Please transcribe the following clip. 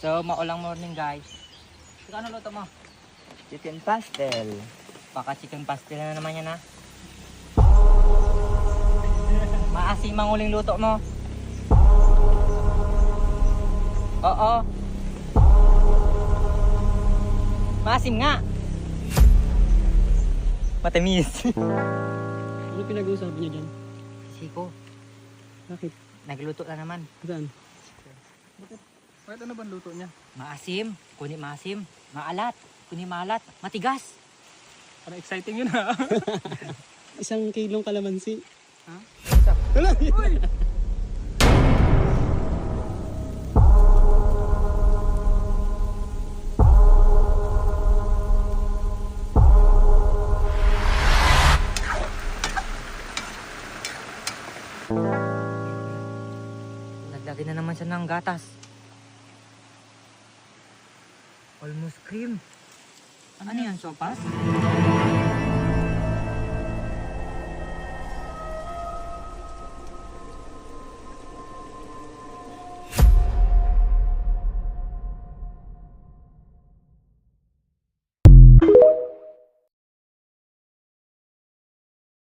So, maulang morning guys. So, ano luto mo? Chicken pastel. Baka chicken pastel na naman yan ha. Maasim ang uling luto mo. Oo. Maasim nga. Matamis. Ano pinag-uusapan niyo dyan? Siko, Bakit? nagluto na naman. Saan? Bakit ano bang luto niya? Maasim, kunin maasim. Maalat, kunin maalat. Matigas. Parang exciting yun ha. 1 kilong kalamansi. Ha? Wala! Uy! Naglagay na naman siya ng gatas. Almost cream. Ano yan, sopas?